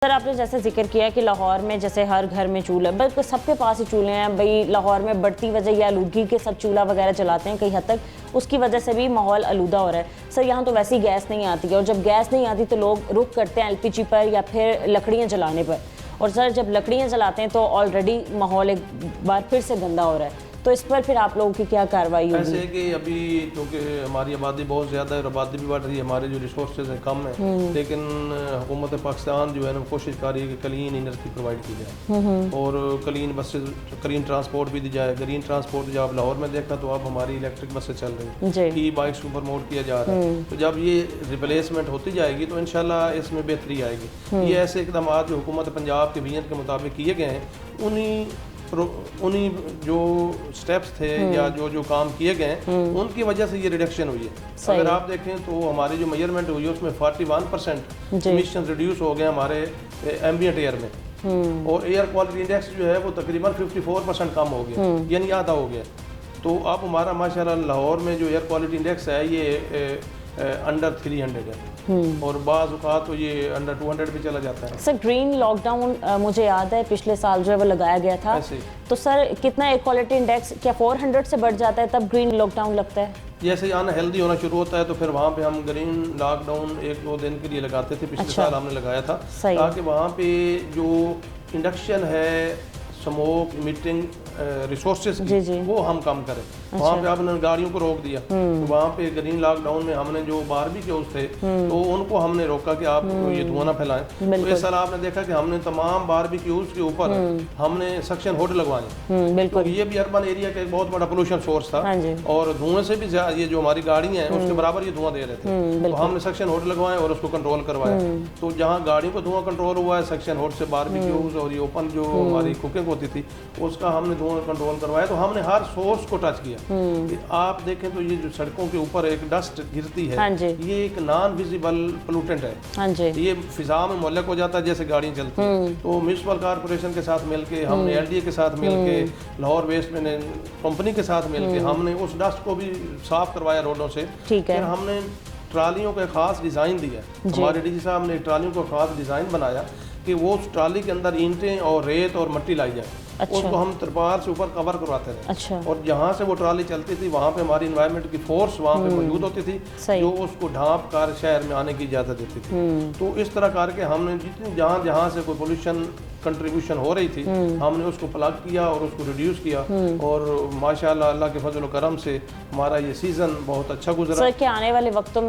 Sir आपने जैसे जिक्र किया कि लाहौर में जैसे हर घर में चूल्हा, बल्कि सबके पास ही चूल्हे हैं भाई। लाहौर में बढ़ती वजह या आलूदगी के सब चूल्हा वगैरह चलाते हैं, कई हद तक उसकी वजह से भी माहौल आलूदा हो रहा है। सर यहाँ तो वैसे ही गैस नहीं आती है, और जब गैस नहीं आती तो लोग रुख करते हैं एलपीजी पर या फिर लकड़ियाँ जलाने पर। और सर जब लकड़ियाँ जलाते हैं तो ऑलरेडी माहौल एक बार फिर से गंदा हो रहा है, तो इस पर फिर आप लोगों की क्या कार्रवाई होगी? ऐसे कि अभी क्योंकि हमारी आबादी बहुत ज़्यादा है और आबादी भी बढ़ रही है, हमारे जो रिसोर्सेज हैं कम है, लेकिन हुकूमत पाकिस्तान जो है ना कोशिश कर रही है कि क्लीन एनर्जी प्रोवाइड की जाए और क्लीन बसेज, क्लीन ट्रांसपोर्ट भी दी जाए। ग्रीन ट्रांसपोर्ट जो आप लाहौर में देखा तो अब हमारी इलेक्ट्रिक बसें चल रही हैं, ई बाइक्स को प्रमोट किया जा रहा है। तो जब ये रिप्लेसमेंट होती जाएगी तो इंशाल्लाह इसमें बेहतरी आएगी। ये ऐसे इकदाम जो हुकूमत पंजाब के विजन के मुताबिक किए गए हैं, उन्हीं जो स्टेप्स थे या जो काम किए गए हैं उनकी वजह से ये रिडक्शन हुई है। अगर आप देखें तो हमारी जो मेजरमेंट हुई है उसमें 41% इमिशन रिड्यूस हो गए हमारे एम्बिएंट एयर में, और एयर क्वालिटी इंडेक्स जो है वो तकरीबन 54% कम हो गया, यानी आधा हो गया। तो अब हमारा माशाल्लाह लाहौर में जो एयर क्वालिटी इंडेक्स है ये अंडर 300 है, और बाज़ औक़ात तो ये अंडर 200 भी चला जाता है। सर ग्रीन लॉकडाउन मुझे याद है पिछले साल जो है वो लगाया गया था, तो सर कितना एयर क्वालिटी इंडेक्स क्या 400 से बढ़ जाता है तब ग्रीन लॉकडाउन लगता है? जैसे ही अनहेल्दी होना शुरू होता है तो फिर वहाँ पे हम ग्रीन लॉकडाउन 1-2 दिन के लिए लगाते थे। पिछले साल हमने लगाया था ताकि वहाँ पे जो इंडक्शन है, स्मोक इमिटिंग रिसोर्सेज की वो हम कम करें। वहाँ पे आपने गाड़ियों को रोक दिया, तो वहाँ पे ग्रीन लॉकडाउन में हमने जो बारबेक्यूज थे तो उनको हमने रोका कि आप ये धुआं ना फैलाएं। तो इस साल आपने देखा कि हमने तमाम बारबेक्यूज के ऊपर हमने सक्शन हुड लगवाए। तो ये भी अर्बन एरिया का एक बहुत बड़ा पोल्यूशन सोर्स था, और धुएं से भी ये जो हमारी गाड़ियाँ हैं उसके बराबर ये धुआं दे रहे थे। तो हमने सक्शन हुड लगवाए और उसको कंट्रोल करवाया। तो जहाँ गाड़ियों को धुआं कंट्रोल हुआ है, सक्शन हुड से बारबेक्यूज और ये ओपन जो हमारी कुकिंग होती थी उसका हमने धुआं कंट्रोल करवाया। तो हमने हर सोर्स को टच किया। आप देखें तो ये जो सड़कों के ऊपर एक डस्ट गिरती है, ये एक नॉन विजिबल पोल्यूटेंट है, ये फिजा में मुअल्लक हो जाता है जैसे गाड़ियाँ चलती हैं। तो म्यूनिसिपल कॉर्पोरेशन के साथ मिलके हमने एलडीए के साथ मिलके लाहौर वेस्ट मैनेजमेंट कंपनी के साथ मिलके हमने उस डस्ट को भी साफ करवाया रोडों से। फिर हमने ट्रालियों का खास डिज़ाइन दिया, हमारे डीजी साहब ने ट्रालियों को खास डिज़ाइन बनाया कि वो उस ट्राली के अंदर ईंटें और रेत और मिट्टी लाई जाए। उसको हम तिरपाल से ऊपर कवर करवाते रहे, और जहाँ से वो ट्राली चलती थी वहाँ पे हमारी इन्वायरमेंट की फोर्स वहाँ पे मौजूद होती थी जो उसको ढांप कर शहर में आने की इजाज़त देती थी। तो इस तरह करके हमने जितनी जहाँ से कोई पोल्यूशन कंट्रीब्यूशन हो रही थी हमने उसको प्लग किया और उसको रिड्यूस किया, और माशाल्लाह अल्लाह के फजल व करम से हमारा ये सीज़न बहुत अच्छा गुजरा। सर के आने वाले वक्तों में